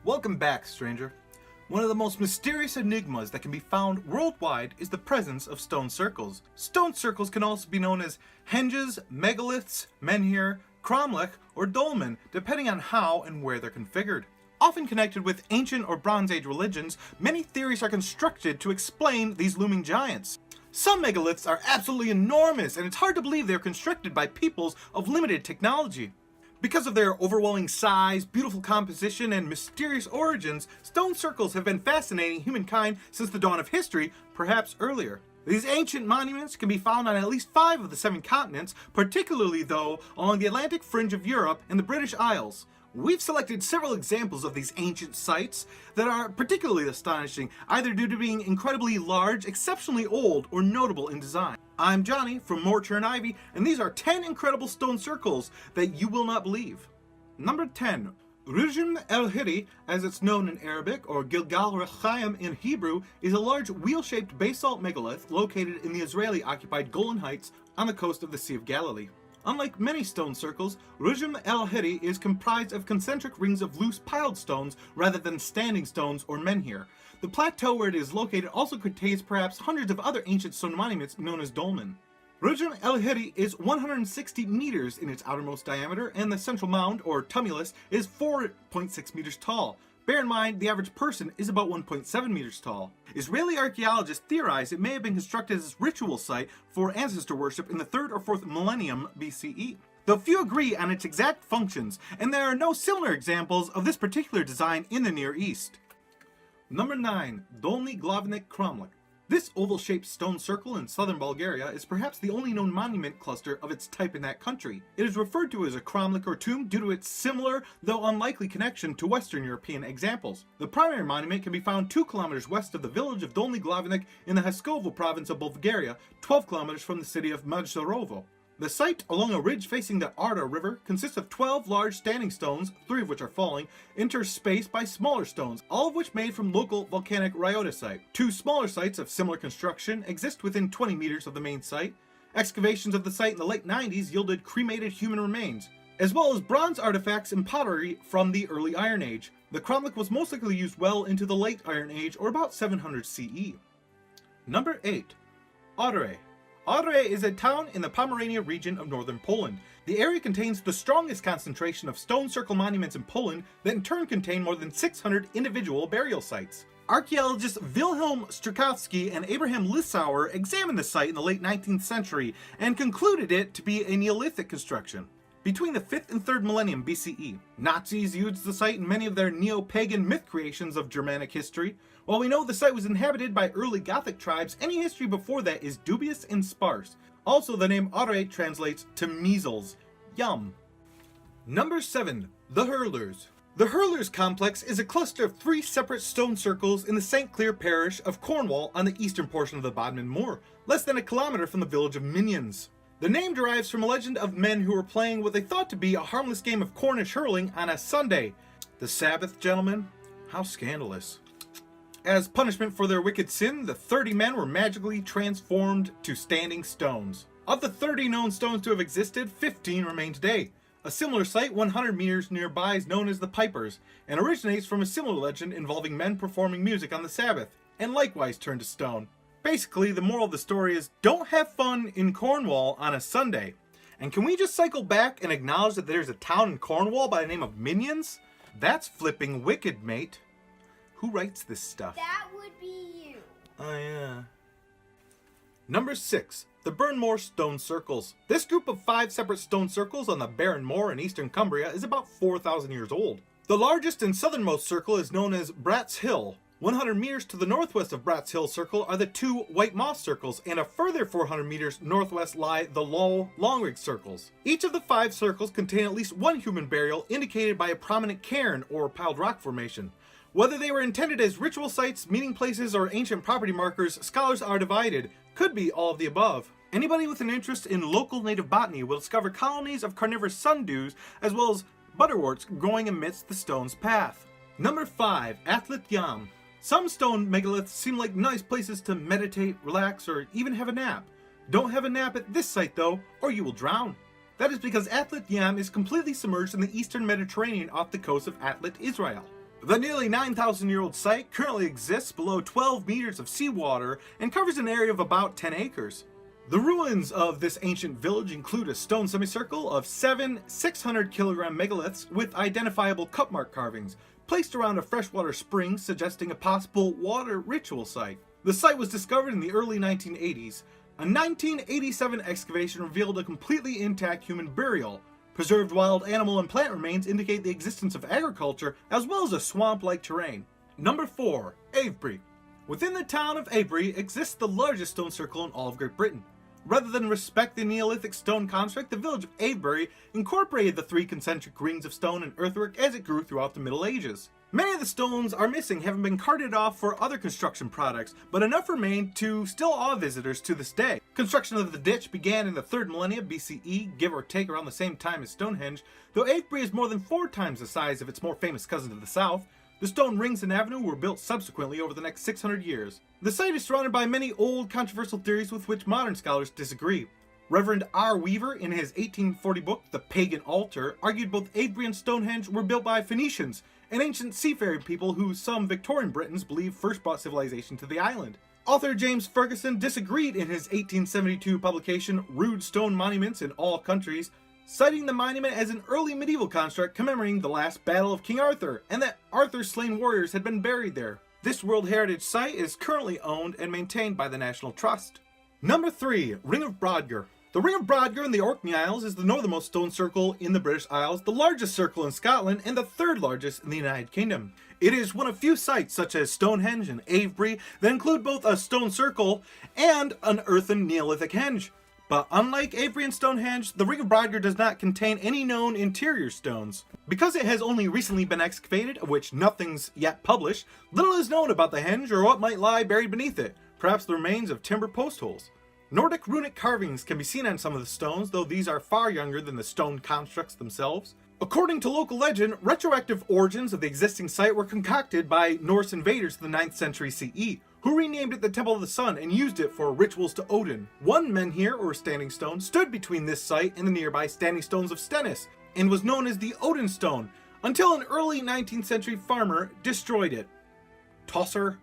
Welcome back, stranger. One of the most mysterious enigmas that can be found worldwide is the presence of stone circles. Stone circles can also be known as henges, megaliths, menhir, cromlech, or dolmen, depending on how and where they're configured. Often connected with ancient or Bronze Age religions, many theories are constructed to explain these looming giants. Some megaliths are absolutely enormous, and it's hard to believe they're constructed by peoples of limited technology. Because of their overwhelming size, beautiful composition, and mysterious origins, stone circles have been fascinating humankind since the dawn of history, perhaps earlier. These ancient monuments can be found on at least 5 of the 7 continents, particularly though along the Atlantic fringe of Europe and the British Isles. We've selected several examples of these ancient sites that are particularly astonishing, either due to being incredibly large, exceptionally old, or notable in design. I'm Johnny from Mortar and Ivy, and these are 10 incredible stone circles that you will not believe. Number 10. Rujim el-hiri, as it's known in Arabic, or Gilgal Rechaim in Hebrew, is a large wheel-shaped basalt megalith located in the Israeli-occupied Golan Heights on the coast of the Sea of Galilee. Unlike many stone circles, Rujim el-hiri is comprised of concentric rings of loose piled stones rather than standing stones or menhir. The plateau where it is located also contains perhaps hundreds of other ancient stone monuments known as dolmen. Rujim el-hiri is 160 meters in its outermost diameter, and the central mound, or tumulus, is 4.6 meters tall. Bear in mind, the average person is about 1.7 meters tall. Israeli archaeologists theorize it may have been constructed as a ritual site for ancestor worship in the 3rd or 4th millennium BCE. Though few agree on its exact functions, and there are no similar examples of this particular design in the Near East. Number 9. Dolni Glavnik Cromlech. This oval-shaped stone circle in southern Bulgaria is perhaps the only known monument cluster of its type in that country. It is referred to as a cromlech or tomb due to its similar, though unlikely, connection to Western European examples. The primary monument can be found 2 kilometers west of the village of Dolni Glavnik in the Haskovo province of Bulgaria, 12 kilometers from the city of Majdarovo. The site, along a ridge facing the Arda River, consists of 12 large standing stones, 3 of which are falling, interspaced by smaller stones, all of which made from local volcanic rhyodacite. 2 smaller sites of similar construction exist within 20 meters of the main site. Excavations of the site in the late 90s yielded cremated human remains, as well as bronze artifacts and pottery from the early Iron Age. The cromlech was most likely used well into the late Iron Age, or about 700 CE. Number 8. Audrey. Audrey is a town in the Pomerania region of northern Poland. The area contains the strongest concentration of stone circle monuments in Poland that in turn contain more than 600 individual burial sites. Archaeologists Wilhelm Strakowski and Abraham Lissauer examined the site in the late 19th century and concluded it to be a Neolithic construction. Between the 5th and 3rd millennium BCE, Nazis used the site in many of their neo-pagan myth creations of Germanic history. While we know the site was inhabited by early Gothic tribes, any history before that is dubious and sparse. Also, the name Audrey translates to measles. Yum. Number 7. The Hurlers. The Hurlers complex is a cluster of 3 separate stone circles in the St. Clair parish of Cornwall on the eastern portion of the Bodmin Moor, less than a kilometer from the village of Minions. The name derives from a legend of men who were playing what they thought to be a harmless game of Cornish hurling on a Sunday. The Sabbath, gentlemen? How scandalous. As punishment for their wicked sin, the 30 men were magically transformed to standing stones. Of the 30 known stones to have existed, 15 remain today. A similar site 100 meters nearby is known as the Pipers, and originates from a similar legend involving men performing music on the Sabbath, and likewise turned to stone. Basically, the moral of the story is, don't have fun in Cornwall on a Sunday. And can we just cycle back and acknowledge that there's a town in Cornwall by the name of Minions? That's flipping wicked, mate. Who writes this stuff? That would be you. Oh, yeah. Number 6. The Burnmoor Stone Circles. This group of 5 separate stone circles on the barren moor in eastern Cumbria is about 4,000 years old. The largest and southernmost circle is known as Brat's Hill. 100 meters to the northwest of Brat's Hill Circle are the 2 White Moss Circles, and a further 400 meters northwest lie the Low Longrig Circles. Each of the 5 circles contain at least 1 human burial indicated by a prominent cairn or piled rock formation. Whether they were intended as ritual sites, meeting places, or ancient property markers, scholars are divided. Could be all of the above. Anybody with an interest in local native botany will discover colonies of carnivorous sundews as well as butterworts growing amidst the stone's path. Number 5. Athlet Yam. Some stone megaliths seem like nice places to meditate, relax, or even have a nap. Don't have a nap at this site though, or you will drown. That is because Athlet Yam is completely submerged in the eastern Mediterranean off the coast of Atlit, Israel. The nearly 9,000-year-old site currently exists below 12 meters of seawater and covers an area of about 10 acres. The ruins of this ancient village include a stone semicircle of 7 600-kilogram megaliths with identifiable cup mark carvings, placed around a freshwater spring suggesting a possible water ritual site. The site was discovered in the early 1980s. A 1987 excavation revealed a completely intact human burial. Preserved wild animal and plant remains indicate the existence of agriculture as well as a swamp-like terrain. Number 4. Avebury. Within the town of Avebury exists the largest stone circle in all of Great Britain. Rather than respect the Neolithic stone construct, the village of Avebury incorporated the 3 concentric rings of stone and earthwork as it grew throughout the Middle Ages. Many of the stones are missing, having been carted off for other construction products, but enough remain to still awe visitors to this day. Construction of the ditch began in the 3rd millennia BCE, give or take around the same time as Stonehenge. Though Avebury is more than 4 times the size of its more famous cousin to the south, the stone rings and avenue were built subsequently over the next 600 years. The site is surrounded by many old controversial theories with which modern scholars disagree. Reverend R. Weaver, in his 1840 book, The Pagan Altar, argued both Avebury and Stonehenge were built by Phoenicians, an ancient seafaring people who some Victorian Britons believe first brought civilization to the island. Author James Ferguson disagreed in his 1872 publication, Rude Stone Monuments in All Countries, citing the monument as an early medieval construct commemorating the last battle of King Arthur, and that Arthur's slain warriors had been buried there. This World Heritage Site is currently owned and maintained by the National Trust. Number 3. Ring of Brodgar. The Ring of Brodgar in the Orkney Isles is the northernmost stone circle in the British Isles, the largest circle in Scotland, and the 3rd largest in the United Kingdom. It is one of few sites, such as Stonehenge and Avebury, that include both a stone circle and an earthen Neolithic henge. But unlike Avebury and Stonehenge, the Ring of Brodgar does not contain any known interior stones. Because it has only recently been excavated, of which nothing's yet published, little is known about the henge or what might lie buried beneath it, perhaps the remains of timber post holes. Nordic runic carvings can be seen on some of the stones, though these are far younger than the stone constructs themselves. According to local legend, retroactive origins of the existing site were concocted by Norse invaders in the 9th century CE, who renamed it the Temple of the Sun and used it for rituals to Odin. One menhir, or standing stone, stood between this site and the nearby standing stones of Stennis, and was known as the Odin Stone, until an early 19th century farmer destroyed it. Tosser.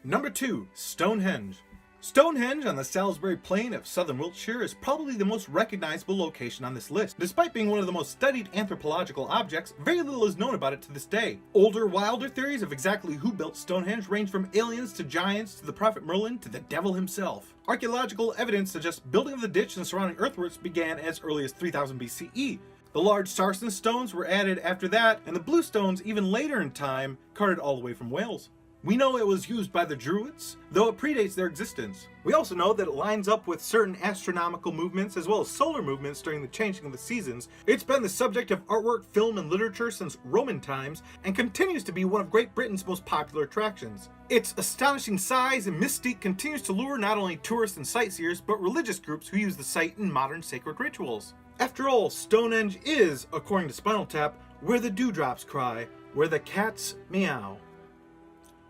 Number 2. Stonehenge. Stonehenge on the Salisbury Plain of southern Wiltshire is probably the most recognizable location on this list. Despite being one of the most studied anthropological objects, very little is known about it to this day. Older, wilder theories of exactly who built Stonehenge range from aliens to giants to the prophet Merlin to the devil himself. Archaeological evidence suggests building of the ditch and surrounding earthworks began as early as 3000 BCE. The large sarsen stones were added after that, and the blue stones even later in time, carted all the way from Wales. We know it was used by the Druids, though it predates their existence. We also know that it lines up with certain astronomical movements as well as solar movements during the changing of the seasons. It's been the subject of artwork, film, and literature since Roman times, and continues to be one of Great Britain's most popular attractions. Its astonishing size and mystique continues to lure not only tourists and sightseers, but religious groups who use the site in modern sacred rituals. After all, Stonehenge is, according to Spinal Tap, where the dewdrops cry, where the cats meow.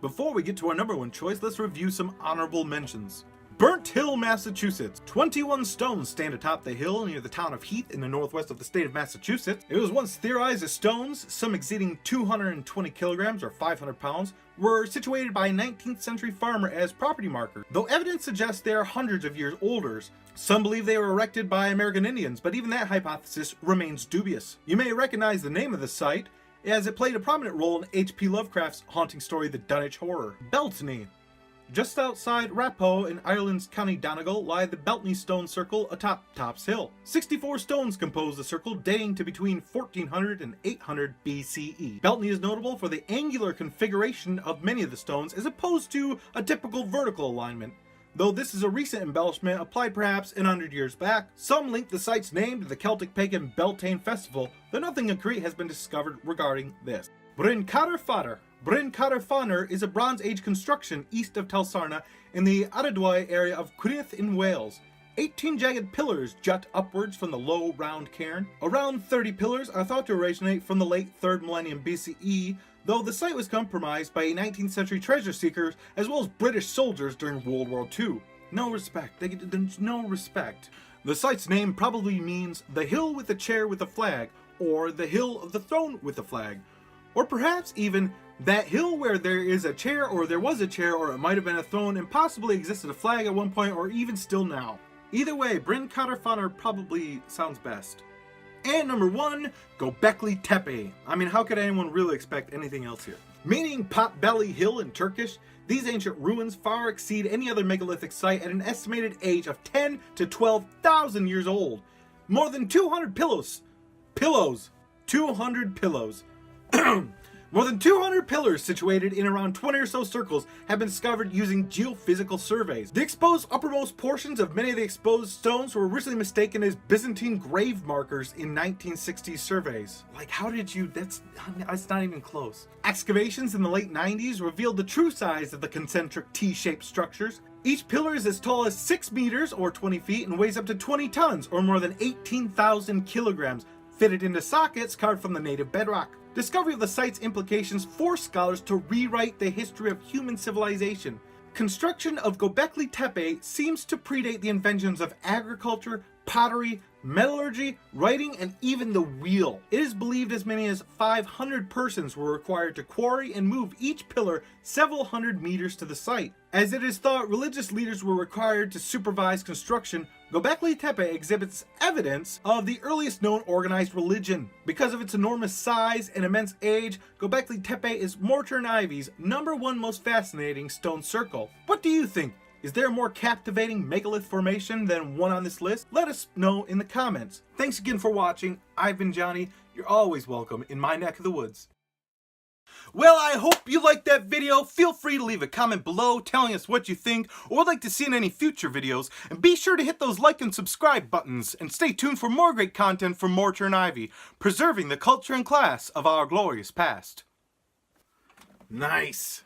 Before we get to our number 1 choice, let's review some honorable mentions. Burnt Hill, Massachusetts. 21 stones stand atop the hill near the town of Heath in the northwest of the state of Massachusetts. It was once theorized that stones, some exceeding 220 kilograms or 500 pounds, were situated by a 19th century farmer as property markers, though evidence suggests they are hundreds of years older. Some believe they were erected by American Indians, but even that hypothesis remains dubious. You may recognize the name of the site, as it played a prominent role in H.P. Lovecraft's haunting story The Dunwich Horror. Beltney. Just outside Raphoe in Ireland's County Donegal lie the Beltney Stone Circle atop Tops Hill. 64 stones compose the circle, dating to between 1400 and 800 BCE. Beltney is notable for the angular configuration of many of the stones as opposed to a typical vertical alignment. Though this is a recent embellishment applied perhaps 100 years back, some link the site's name to the Celtic pagan Beltane festival, though nothing concrete has been discovered regarding this. Bryn Carter Fodder. Bryn Carter Fodder is a Bronze Age construction east of Telsarna in the Audrey area of Gwynedd in Wales. 18 jagged pillars jut upwards from the low, round cairn. Around 30 pillars are thought to originate from the late 3rd millennium BCE, though the site was compromised by 19th century treasure seekers as well as British soldiers during World War II. No respect. They get no respect. The site's name probably means the hill with the chair with the flag, or the hill of the throne with the flag. Or perhaps even that hill where there is a chair, or there was a chair, or it might have been a throne, and possibly existed a flag at one point, or even still now. Either way, Bryn Cotter Funner probably sounds best. And number 1, Göbekli Tepe. I mean, how could anyone really expect anything else here? Meaning Potbelly Hill in Turkish, these ancient ruins far exceed any other megalithic site at an estimated age of 10 to 12,000 years old. More than 200 pillows. 200 pillows. More than 200 pillars situated in around 20 or so circles have been discovered using geophysical surveys. The exposed uppermost portions of many of the exposed stones were originally mistaken as Byzantine grave markers in 1960s surveys. Like, how did you, that's not even close. Excavations in the late 90s revealed the true size of the concentric T-shaped structures. Each pillar is as tall as 6 meters or 20 feet and weighs up to 20 tons or more than 18,000 kilograms, fitted into sockets carved from the native bedrock. Discovery of the site's implications forced scholars to rewrite the history of human civilization. Construction of Göbekli Tepe seems to predate the inventions of agriculture, pottery, metallurgy, writing, and even the wheel. It is believed as many as 500 persons were required to quarry and move each pillar several hundred meters to the site. As it is thought religious leaders were required to supervise construction, Göbekli Tepe exhibits evidence of the earliest known organized religion. Because of its enormous size and immense age, Göbekli Tepe is Mortar and Ivy's #1 most fascinating stone circle. What do you think? Is there a more captivating megalith formation than one on this list? Let us know in the comments. Thanks again for watching. I've been Johnny. You're always welcome in my neck of the woods. Well, I hope you liked that video. Feel free to leave a comment below telling us what you think or would like to see in any future videos. And be sure to hit those like and subscribe buttons. And stay tuned for more great content from Mortar and Ivy, preserving the culture and class of our glorious past. Nice.